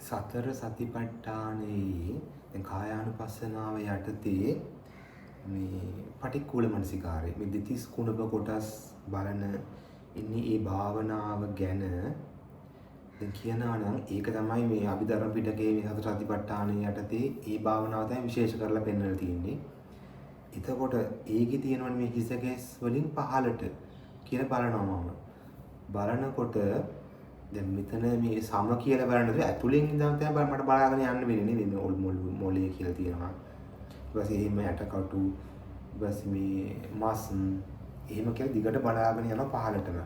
සතර සතිපට්ඨානයේ දැන් කායානුපස්සනාව යටතේ මේ පටික්කුල මනසිකාරය මේ දෙතිස් කුණප කොටස් බලන ඉන්නේ ඒ භාවනාව ගැන දැන් කියනවා නම් ඒක තමයි මේ අභිධර්ම පිටකයේ මේ සතර සතිපට්ඨානයේ යටතේ ඒ භාවනාව තමයි විශේෂ කරලා පෙන්වලා තියෙන්නේ. එතකොට ඒකේ තියෙනවනේ මේ හිසකේස් වලින් පහළට කියන බලනවා මම. බලනකොට දැන් මෙතන මේ සම කියලා බලනකොට ඇතුලෙන් ඉඳන් තමයි මට බලාගෙන යන්න වෙන්නේ නේ මේ මොලේ කියලා තියෙනවා. ඊට පස්සේ එහෙම යටකටු ඊට පස්සේ මේ මස් එහෙම කියලා දිගට බලාගෙන යනවා පහළටම.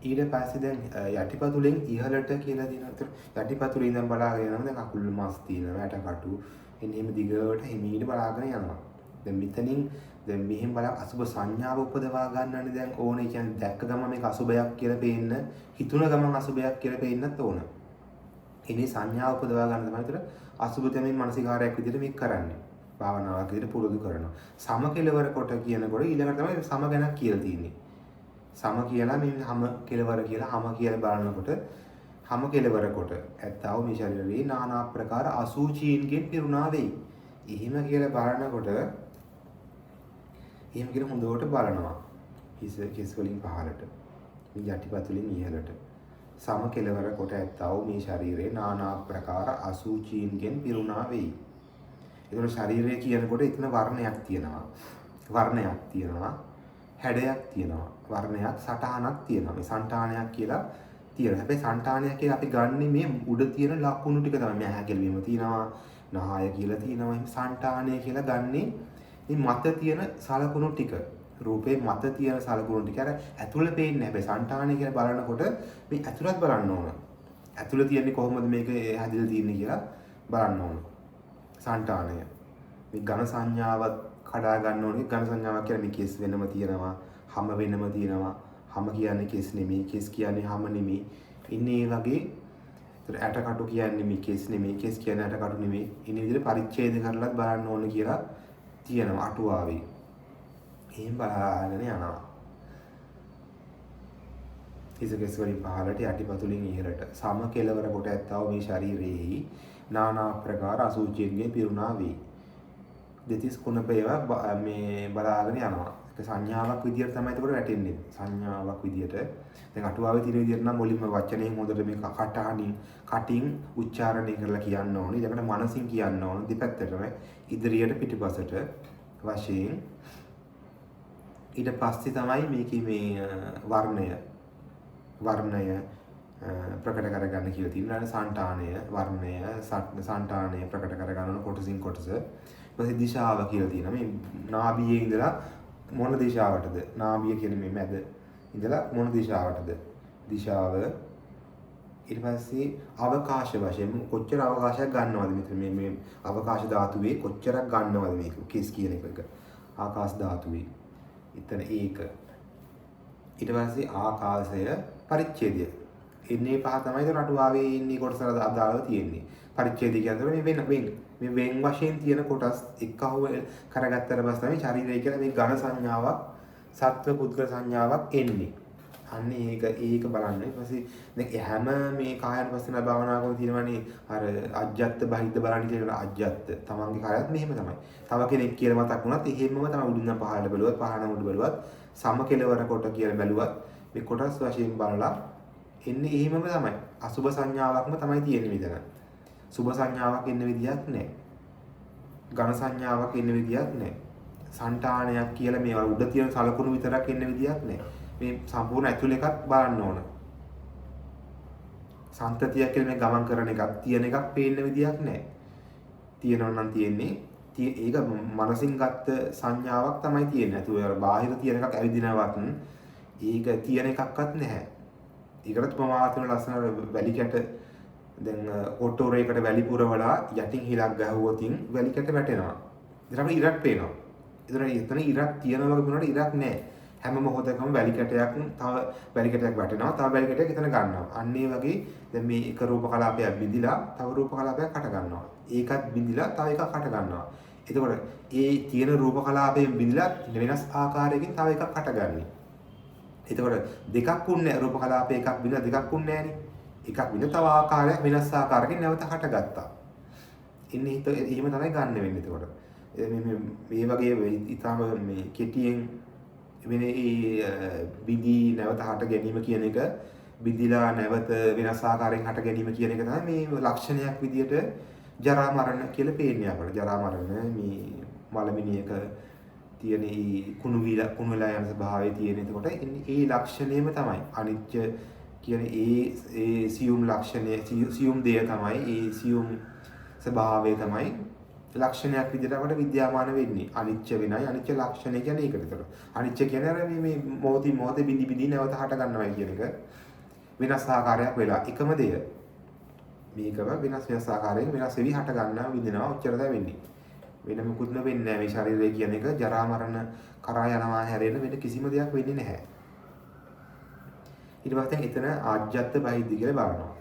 ඊට පස්සේ දැන් යටිපතුලෙන් ඉහළට කියලා තියෙනවා. යටිපතුලේ ඉඳන් බලාගෙන යනවා දැන් කකුල් මස් තියෙනවා යටකටු. එන්න එහෙම දිගට හිමීට බලාගෙන යනවා. දැන් මෙතනින් දැන් මෙහෙම බලලා අසුබ සංඥාව උපදවා ගන්නනේ දැන් ඕනේ. කියන්නේ දැක්ක ගමන් මේක අසුබයක් කියලා පේන්න, හිතුන ගමන් අසුබයක් කියලා පේන්නත් ඕන. ඉනේ සංඥාව උපදවා ගන්න තමයි ඒතර අසුබ තමයි මානසිකාරයක් විදිහට මේක කරන්නේ. භාවනාවක් විදිහට පුරුදු කරනවා. සම කෙලවර කොට කියනකොට ඊළඟට තමයි සම ගැනක් කියලා තියෙන්නේ. සම කියලා මේ හැම කෙලවර කියලා හැම කියලා බලනකොට හැම කෙලවර කොට ඇත්තව මේ ශරීරයේ নানা ආකාර අසුචීන්ගෙන් පිරුණා වෙයි. එහෙම කියලා බලනකොට එහෙම කියලා හොඳට බලනවා. හිස් වලින් පහළට, මේ යටිපතුලින් ඉහළට. සම කෙලවර කොට ඇත්තව මේ ශරීරයේ নানা ආකාර අසුචීන්ගෙන් පිරුණා වෙයි. ඒතකොට ශරීරය කියනකොට එතන වර්ණයක් තියෙනවා. වර්ණයක් තියෙනවා. හැඩයක් තියෙනවා. වර්ණයක් සටහනක් තියෙනවා. මේ సంతානයක් කියලා තියෙනවා. හැබැයි సంతානයක් කියලා අපි ගන්නෙ මේ උඩ තියෙන ලකුණු ටික තමයි. මේ ඇහැ කෙලවීම තියෙනවා. නහය කියලා තියෙනවා. මේ సంతානය කියලා ගන්නෙ මේ මත තියෙන සලකුණු ටික. රූපේ මත තියෙන සලකුණු ටික. අර ඇතුළ පේන්නේ. හැබැයි సంతානය කියලා බලනකොට මේ ඇතුළත් බලන්න ඕන. ඇතුළ තියෙන්නේ කොහොමද මේක හැදිලා තියෙන්නේ කියලා බලන්න ඕන. సంతානය. මේ ඝන සංඥාවක් කඩා ගන්න ඕනේ. ඝන සංඥාවක් කියන්නේ මේ කෙස් වෙනම තියෙනවා, හැම වෙනම තියෙනවා. හැම කියන්නේ කෙස් නෙමෙයි, කෙස් කියන්නේ හැම නෙමෙයි. ඉන්නේ වගේ ඒතර ඇටකටු කියන්නේ මේ කෙස් නෙමෙයි, කෙස් කියන්නේ ඇටකටු නෙමෙයි. ඉන්නේ විදිහට පරිච්ඡේද කරලත් බලන්න ඕනේ කියලා තියෙනවා අටුවාවේ. එහෙම බලාගෙන යනවා. හිසකෙස් වලින් පහළට යටිපතුලින් ඉහළට සම කෙලවර කොට ඇත්තව මේ ශරීරයේ নানা ප්‍රකාර අසුචියන්ගේ පිරුණා වේ. දෙතිස් කුණපේව මේ බලාගෙන යනවා. ඒක සංඥාවක් විදියට තමයි ඒකට වැටෙන්නේ. සංඥාවක් විදියට. දැන් අටුවාවේ තියෙන විදියට නම් මුලින්ම වචනේ හොඳට මේ කටින් උච්චාරණය කරලා කියන්න ඕනේ. ඊළඟට මනසින් කියන්න ඕනේ. දෙපැත්තටම ඉදිරියට පිටිපසට වශයෙන්. ඊට පස්සේ තමයි මේකේ මේ වර්ණය ප්‍රකට කරගන්න කියලා තියෙනවා. සංඨානය, වර්ණය, සංඨානය ප්‍රකට කරගන්න කොටසින් කොටස. ඊපස්සේ දිශාව කියලා තියෙනවා. මේ නාභියේ ඉඳලා මොන දිශාවටද? නාභිය කියන්නේ මේ මැද ඉඳලා මොන දිශාවටද? දිශාව. ඊට පස්සේ අවකාශ වශයෙන් කොච්චර අවකාශයක් ගන්නවද මෙතන මේ අවකාශ ධාතුවේ කොච්චරක් ගන්නවද මේක කෙස් කියන එක. ආකාශ ධාතුවේ. ඊතන ඒක. ඊට පස්සේ ආකාශය පරිච්ඡේදය. ඉන්නේ පහ තමයි ඒක රටුවාවේ ඉන්නේ කොටස අදාළව තියෙන්නේ. පරිච්ඡේදය කියන්නේ මේ වෙන් වශයෙන් තියෙන කොටස් එක්කව කරගත්තට පස්සේ තමයි ශරීරය කියලා මේ ඝන සංඥාවක්, සත්ව පුද්ගල සංඥාවක් එන්නේ. අන්න ඒක බලන්න. ඊට පස්සේ දැන් හැම මේ කායानुපස්සන භාවනාවකම තියෙනවනේ අර අජ්ජත් බහිද්ද බලන්න කියන අජ්ජත්. තමන්ගේ කායත් මෙහෙම තමයි. තව කෙනෙක් කියලා මතක් වුණත් එහෙමම තමයි උඩින් පහළට බැලුවත්, පහළම උඩ බැලුවත්, සම කෙලවර කොට කියලා බැලුවත් මේ කොටස් වශයෙන් බලලා එන්නේ එහෙමම තමයි. අසුබ සංඥාවක්ම තමයි තියෙන්නේ මෙතන. සුබ සංඥාවක් එන්න විදියක් නැහැ. ඝන සංඥාවක් එන්න විදියක් නැහැ. సంతානයක් කියලා මේ උඩ තියෙන සලකුණු විතරක් එන්න විදියක් නැහැ. මේ සම්පූර්ණ ඇතුළ එකක් බලන්න ඕන. සන්තතියක් කියලා මේ ගමන් කරන එකක් තියෙන එකක් පේන්න විදියක් නැහැ. තියෙනවා නම් තියෙන්නේ ඒක මනසින් ගත්ත සංඥාවක් තමයි තියෙන්නේ. අතු බාහිර තියෙන එකක් ඇවිදිනවත් ඒක තියෙන එකක්වත් නැහැ. ඒකට ප්‍රමාණ ලස්සන වැලි කැට දැන් ඔටෝරේකට වැලි පුරවලා යටින් හිලක් ගහුවොතින් වැලි කැට වැටෙනවා. ඊට අපිට ඉරක් පේනවා. එතන ඉරක් තියෙනවා වගේ වුණාට ඉරක් නැහැ. හැම මොහොතකම වැලි කැටයක් තව වැලි කැටයක් වැටෙනවා. තව වැලි කැටයක් එතන ගන්නවා. අන්න ඒ වගේ දැන් මේ එක රූප කලාපයක් බිඳිලා තව රූප කලාපයක් හට ගන්නවා. ඒකත් බිඳිලා තව එකක් හට ගන්නවා. එතකොට ඒ තියෙන රූප කලාපයෙන් බිඳිලා වෙනස් ආකාරයකින් තව එකක් හටගන්නේ. එතකොට දෙකක් උන්නේ රූප කලාප එකක් බිඳලා දෙකක් උන්නේ නැහනේ. එකක් විඳ තව ආකාරයක් වෙනස් ආකාරයකින් නැවත හටගත්තා. ඉන්නේ හිත එහෙම තමයි ගන්න වෙන්නේ එතකොට. මේ වගේ ඊටම මේ කෙටියෙන් වෙන බිඳී නැවත හට ගැනීම කියන එක බිඳිලා නැවත වෙනස් ආකාරයෙන් හට ගැනීම කියන එක තමයි මේ ලක්ෂණයක් විදියට ජරා මරණ කියලා පේන්නේ අපට. ජරා මරණ මේ මලමිනියක තියෙන කුණු වෙලා යන ස්වභාවය තියෙන. එතකොට ඒ ලක්ෂණයම තමයි අනිත්‍ය කියන ඒ සියුම් ලක්ෂණය සියුම් දෙය තමයි ඒ සියුම් ස්වභාවය තමයි ලක්ෂණයක් විදිහට අපට විද්‍යාමාන වෙන්නේ. අනිත්‍ය වෙනයි අනිත්‍ය ලක්ෂණය කියන්නේ ඒකට. ඒතර අනිත්‍ය කියන්නේ අර මේ මොහොතේ බිඳි නැවත හට ගන්නවා කියන එක වෙනස් ආකාරයක් වෙලා එකම දෙය මේකම වෙනස් ආකාරයෙන් වෙනස් වෙවි හට ගන්නවා විඳිනවා ඔච්චර තමයි වෙන්නේ. වෙන මොකුත් වෙන්නේ නැහැ. මේ ශරීරය කියන එක ජරා මරණ කරා යනවා හැරෙන්න වෙන කිසිම දෙයක් වෙන්නේ නැහැ. ඊට පස්සේ එතන ආජ්ජත් බහිද්දි කියලා බලනවා.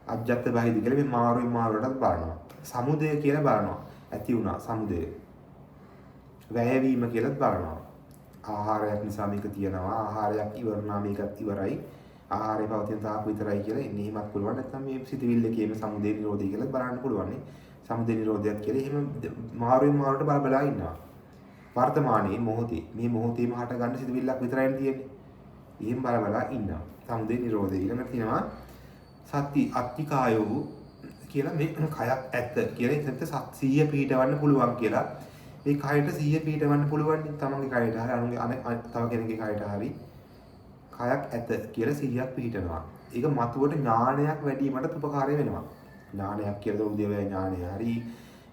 ආජ්ජත් බහිද්දි කියලා මේ මාරුවෙන් මාරුවටත් බලනවා. සමුදය කියලා බලනවා. ඇති වුණා සමුදය. වැයවීම කියලාත් බලනවා. ආහාරයක් නිසා මේක තියෙනවා. ආහාරයක් ඉවරනා මේකත් ඉවරයි. ආහාරය පවතින තාක් විතරයි කියලා එන්නේ හිමත් පුළුවන්. නැත්නම් මේ සිතවිල්ලකේම සමුදය නිරෝධය කියලා බලන්න පුළුවන්. සමුදය නිරෝධයක් කියලා එහෙම මාරුවෙන් මාරුවට බල ඉන්නවා. වර්තමානයේ මොහොතේ මේ මොහොතේම හට ගන්න සිතවිල්ලක් විතරයි තියෙන්නේ. එහෙම බල ඉන්නවා. සමුදය නිරෝධය ඊළඟට තියෙනවා සත්‍ති අත්තිකායෝ කියලා මේ කයක් ඇත්ත කියලා ඒකට සත්‍යය පිටවන්න පුළුවන් කියලා. මේ කයට 100 පිටවන්න පුළුවන් තමන්ගේ කයට හරි අනුගේ තව කෙනෙක්ගේ කයට හරි කයක් ඇත කියලා 100ක් පිටනවා. ඒක මතුවට ඥානයක් වැඩිවීමට උපකාරය වෙනවා. ඥානයක් කියලා උදේවැය ඥානය හරි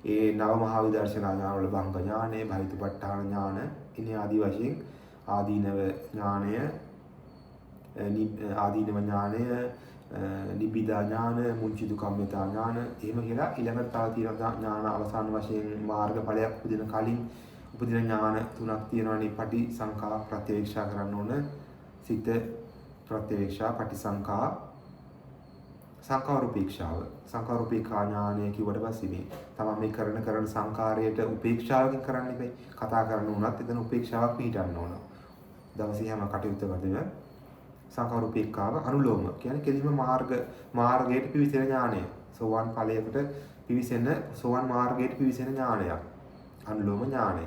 ඒ නව මහා විදර්ශනා ඥාන වල භංග ඥානය, බහිතුපට්ඨාන ඥාන, ඉන්නේ ආදී වශයෙන් ආදීනව ඥානය, ආදීනව ඥානය, නිබ්බිදා ඥාන, මුංචිතු කම්මිතා ඥාන එහෙම කියලා ඊළඟට තව තියෙන ඥාන අවසාන වශයෙන් මාර්ගඵලයක් උපදින කලින් උපදින ඥාන තුනක් තියෙනවානේ. පටි සංඛා ප්‍රත්‍යවේක්ෂා කරන්න ඕන. සිත ප්‍රත්‍යවේක්ෂා පටිසංඛා සංඛාරූපේක්ෂාව. සංඛාරූපේක්ෂා ඥානය කිව්වට පස්සේ මේ තමයි මේ කරන සංඛාරයට උපේක්ෂාවකින් කරන්න ඉබේ. කතා කරන උනත් එතන උපේක්ෂාවක් පිටන්න ඕන. දවසේ හැම කටයුත්ත කරගෙන සංඛාරූපේක්ෂාව අනුලෝම කියන්නේ කෙලින්ම මාර්ගයට පිවිසෙන ඥානය. සෝවාන් ඵලයකට පිවිසෙන සෝවාන් මාර්ගයට පිවිසෙන ඥානයක්. අනුලෝම ඥානය.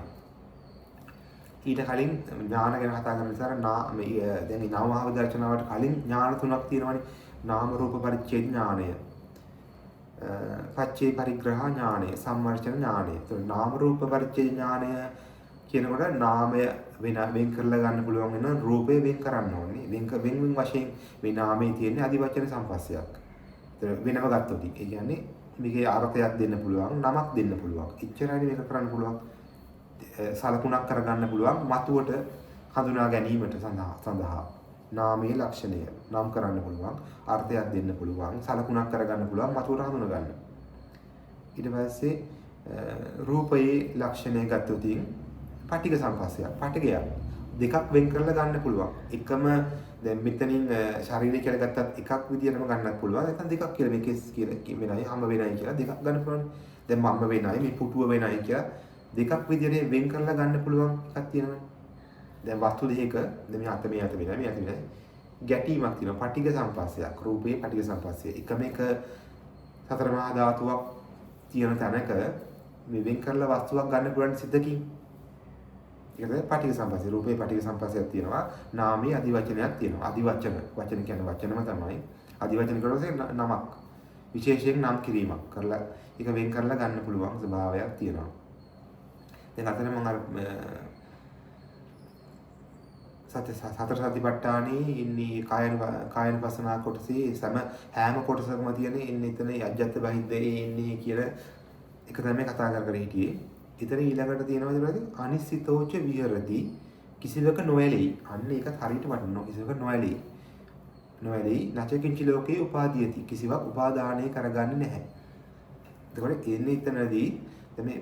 ඊට කලින් ඥාන ගැන කතා කරන නිසා දැන් මේ නව මහා විදර්ශනාවට කලින් ඥාන තුනක් තියෙනවානේ. නාම රූප පරිච්ඡේද ඥානය, පච්චේ පරිග්‍රහ ඥානය, සම්මර්ෂණ ඥානය. ඒතකොට නාම රූප පරිච්ඡේද ඥානය කියනකොට නාමය වෙන් කරලා ගන්න පුළුවන් වෙන රූපේ වෙන් කරන්න ඕනේ. වෙන් වශයෙන් මේ නාමයේ තියෙන අදිවචන සම්පස්සයක්. ඒතර වෙනම ගත්තොත් ඒ කියන්නේ මේකේ අර්ථයක් දෙන්න පුළුවන්, නමක් දෙන්න පුළුවන්. ඉච්චරයි මේක කරන්න පුළුවන්. සලකුණක් කරගන්න පුළුවන් මතුවට හඳුනා ගැනීමට සඳහා නාමයේ ලක්ෂණය නම් කරන්න පුළුවන්, අර්ථයක් දෙන්න පුළුවන්, සලකුණක් කරගන්න පුළුවන් මතුවට හඳුනා ගන්න. ඊට පස්සේ රූපයේ ලක්ෂණය ගත්තොත් පටිඝ සම්පස්සයක්, පටිඝයක් දෙකක් වෙන් කරලා ගන්න පුළුවන්. එකම දැන් මෙතනින් ශරීරය කියලා ගත්තත් එකක් විදියටම ගන්නත් පුළුවන්. නැත්නම් දෙකක් කියලා මේකේ කියලා වෙනයි, හැම වෙනයි කියලා දෙකක් ගන්න පුළුවන්. දැන් මම වෙනයි, මේ පුටුව වෙනයි කියලා දෙකක් විදියට වෙන් කරලා ගන්න පුළුවන් එකක් තියෙනවා. දැන් වස්තු දෙකක දැන් මේ අත වෙනයි, මේ අත වෙනයි. ගැටීමක් තියෙනවා. පටිඝ සම්පස්සයක්, රූපේ පටිඝ සම්පස්සය. එකම එක සතර මහා ධාතුවක් තියෙන තැනක මේ වෙන් කරලා වස්තුවක් ගන්න පුළුවන් සිතකින්. ඒකද පටිඝ සම්පස්සය. රූපේ පටිඝ සම්පස්සයක් තියෙනවා. නාමයේ අදිවචනයක් තියෙනවා. අදිවචන වචන කියන්නේ වචනම තමයි. අදිවචන කරනසේ නමක් විශේෂයෙන් නම් කිරීමක් කරලා ඒක වෙන් කරලා ගන්න පුළුවන් ස්වභාවයක් තියෙනවා. දැන් අතන මම අර සතර සතිපට්ඨානේ ඉන්නේ කායනුපස්සනා කොටසේ හැම කොටසකම තියෙන ඉන්නේ එතන අජ්ජත් බහිද්දේ ඉන්නේ කියලා එක තමයි කතා කර හිටියේ. ඊතර ඊළඟට තියෙනවා ඊට අනිසිතෝච විහෙරති කිසිවක නොඇලෙයි. අන්න ඒක හරියට වටනවා. කිසිවක නොඇලෙයි. නැචකින්ච ලෝකේ උපාදීයති. කිසිවක් උපාදානය කරගන්නේ නැහැ. එතකොට එන්නේ එතනදී මේ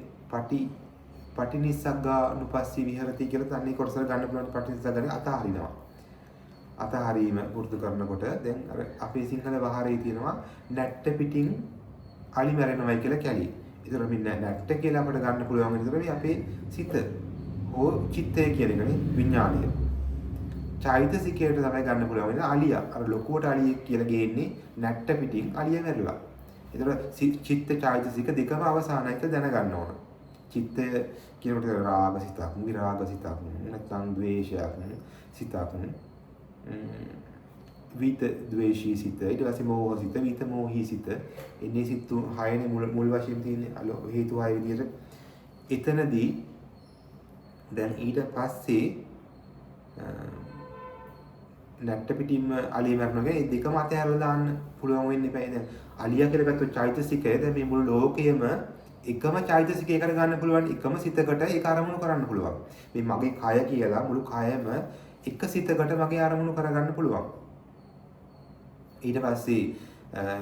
පටිනිස්සග්ගානුපස්සී විහෙරති කියලා තන්නේ කොටස ගන්න පුළුවන්. පටිනිස්සග්ගානේ අතහරිනවා. අතහරීම වෘතු කරනකොට දැන් අර අපේ සිංහල වහරේ තියෙනවා නැට්ට පිටින් අලි මැරෙනවයි කියලා කැලි. ඒතර මේ නැට්ට කියලා අපිට ගන්න පුළුවන් විතර මේ අපේ සිත හෝ චිත්තය කියන එකනේ විඥානය. චෛතසිකයට තමයි ගන්න පුළුවන් වෙන අලිය. අර ලොකුවට අලියෙක් කියලා ගේන්නේ නැට්ට පිටින් අලිය මැරිලා. ඒතකොට චිත්ත චෛතසික දෙකම අවසానයි කියලා දැනගන්න ඕන. චිත්තය කියනකොට රාග සිතක්, විරාග සිතක්, නැත්නම් ද්වේෂයක් සිතක්, විත ද්වේෂී සිත, ඊට පස්සේ මෝහ සිත, විත මෝහී සිත. එන්නේ සිත් හයනේ මුල් වශයෙන් තියෙන්නේ හේතු හය විදියට. එතනදී දැන් ඊට පස්සේ නැට්ට පිටින්ම අලිය මරනවා කියන්නේ දෙකම අතහැරලා දාන්න පුළුවන් වෙන්නේ නැහැ. දැන් අලියා කියලා ගත්තොත් චෛතසිකය දැන් මේ මුළු ලෝකයේම එකම චෛතසිකයකට ගන්න පුළුවන් එකම සිතකට ඒක අරමුණු කරන්න පුළුවන්. මේ මගේ කය කියලා මුළු කයම එක සිතකට මගේ අරමුණු කරගන්න පුළුවන්. ඊට පස්සේ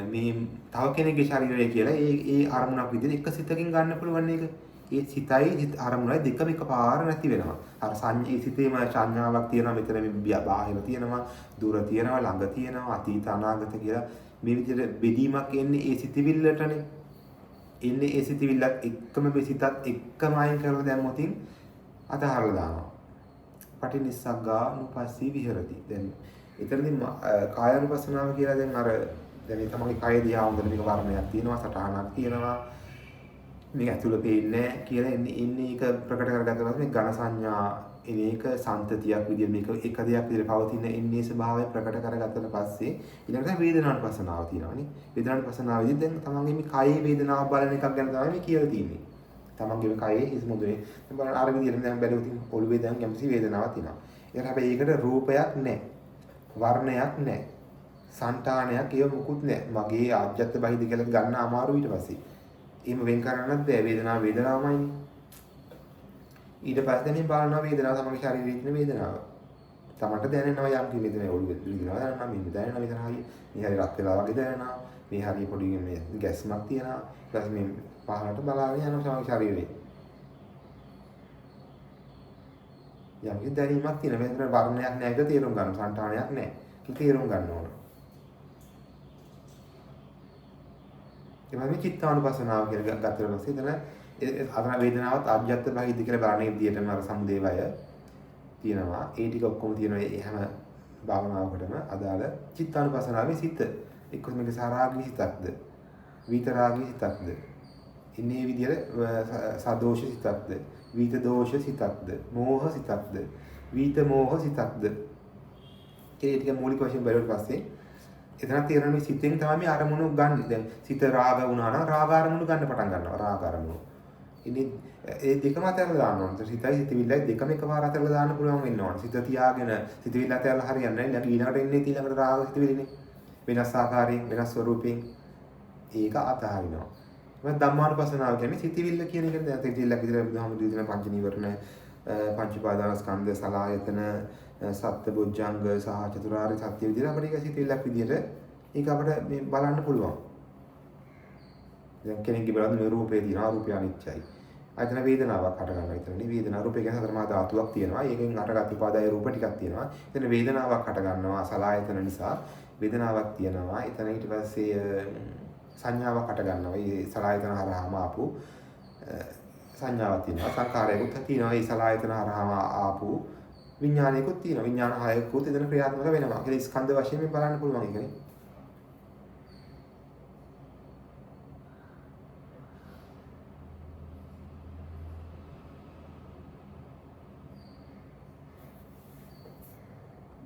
මේ තව කෙනෙක්ගේ ශරීරය කියලා ඒ අරමුණක් විදිහට එක සිතකින් ගන්න පුළුවන් එක. ඒ සිතයි අරමුණයි දෙකම එකපාර නැති වෙනවා. අර සංඥා සිතේම සංඥාවක් තියෙනවා මෙතන මේ බාහිර තියෙනවා, දුර තියෙනවා, ළඟ තියෙනවා, අතීත අනාගත කියලා මේ විදිහට බෙදීමක් එන්නේ ඒ සිතවිල්ලටනේ. එන්නේ ඒ සිතවිල්ලත් එක්කම මේ සිතත් එක්කම අයින් කරලා දැම්මොතින් අතහරලා දානවා. පටිනිස්සග්ගා නුපස්සී විහෙරති. දැන් එතනදී කායानुපස්සනාව කියලා දැන් අර දැන් මේ තමන්ගේ කය දිහා හොඳට මේක වර්ණයක් තියෙනවා, සටහනක් තියෙනවා. මේක ඇතුළ පේන්නේ කියලා එන්නේ ඒක ප්‍රකට කරගත්තා මේ ඝන සංඥා එන එක සම්තතියක් විදිහට මේක එක දෙයක් විදිහට පවතින එන්නේ ස්වභාවය ප්‍රකට කරගත්තට පස්සේ ඊළඟට වේදනානුපස්සනාව තියෙනවානේ. වේදනානුපස්සනාවේදී දැන් තමන්ගේ මේ කයේ වේදනාව බලන එකක් ගැන තමයි මේ කියලා තියෙන්නේ. තමන්ගේ මේ කයේ හිස් මුදුනේ බලන අර විදිහට දැන් බැලුවොත් ඔළුවේ දැන් යම්කිසි වේදනාවක් තියෙනවා. ඒක හැබැයි ඒකට රූපයක් නැහැ. වර්ණයක් නැහැ. සංඨානයක් ඒව මුකුත් නැහැ. මගේ ආජ්ජත් බහිද කියලා ගන්න අමාරු ඊට පස්සේ. එහෙම වෙන් කරන්නත් බෑ වේදනාවමයිනේ. ඊට පස්සේ මේ බලන වේදනාව තමයි ශරීරයේ තියෙන වේදනාව. තමන්ට දැනෙනවා යම් කි වේදනාවක් ඔළුවේ වේදනාවක් දැනෙනවා මෙන්න දැනෙනවා මෙතන හරිය. මේ හරිය රත් වෙලා වගේ දැනෙනවා. මේ හරිය පොඩි මේ ගැස්මක් තියෙනවා. ඊට පස්සේ මේ පහළට බලාගෙන යනවා තමන්ගේ ශරීරේ. යම් කි දැනීමක් තියෙනවා. මෙතන වර්ණයක් නැහැ ඒක තේරුම් ගන්න. සංඨානයක් නැහැ. ඒක තේරුම් ගන්න ඕන. එමේ චිත්තානුපස්සනාව කියලා ගත්තට පස්සේ එතන අතන වේදනාවත් ආජ්ජත් බහිද්ද කියලා බලන්නේ විදියටම අර සමුදේවය තියෙනවා. ඒ ටික ඔක්කොම තියෙනවා ඒ හැම භාවනාවකටම අදාළ චිත්තානුපස්සනාවේ සිත. එක්ක මේක සාරාගී සිතක්ද? විතරාගී සිතක්ද? ඉන්නේ විදියට සදෝෂ සිතක්ද? විත දෝෂ සිතක්ද? මෝහ සිතක්ද? විත මෝහ සිතක්ද? ඒ ටික මූලික වශයෙන් බලුවට පස්සේ එතන තේරෙන මේ සිතෙන් තමයි මේ අරමුණු ගන්න. දැන් සිත රාග වුණා නම් රාග අරමුණු ගන්න පටන් ගන්නවා. රාග අරමුණු. ඉතින් ඒ දෙකම අතරලා දාන්න ඕනේ. සිතයි සිතවිල්ලයි දෙකම එකපාර අතරලා දාන්න පුළුවන් වෙන්න ඕනේ. සිත තියාගෙන සිතවිල්ල අතරලා හරියන්නේ නැහැ. ඊළඟට එන්නේ ඊළඟට රාග සිතවිල්ලනේ. වෙනස් ආකාරයෙන් වෙනස් ස්වරූපයෙන් ඒක අතහරිනවා. මම ධම්මානුපස්සනාව කියන්නේ සිතවිල්ල කියන එක දැන් සිතවිල්ලක් විදිහට බුදුහාමුදුරු දෙන පංච නීවරණ පංච උපාදානස්කන්ධ සලආයතන සත්‍ය බොජ්ජංග සහ චතුරාර්ය සත්‍ය විදිහට අපිට ඒක සිතවිල්ලක් විදිහට ඒක අපිට මේ බලන්න පුළුවන්. දැන් කෙනෙක්ගේ බලද්දී මේ රූපේ තියෙනවා රූපය අනිත්‍යයි. ආයතන වේදනාවක් හට ගන්නවා. එතනදී වේදනාව රූපේ ගැන හතර මහා ධාතුවක් තියෙනවා. ඒකෙන් අටගත් උපාදාය රූප ටිකක් තියෙනවා. එතන වේදනාවක් හට ගන්නවා සලආයතන නිසා වේදනාවක් තියෙනවා. එතන ඊට පස්සේ සංඥාවක් හට ගන්නවා. මේ සලආයතන හරහාම ආපු සංඥාවක් තියෙනවා. සංකාරයකුත් තියෙනවා. මේ සලආයතන හරහාම ආපු විඥානයකුත් තියෙනවා. විඥාන හයකුත් එතන ක්‍රියාත්මක වෙනවා. ඒක ස්කන්ධ වශයෙන් බලන්න පුළුවන් එකනේ.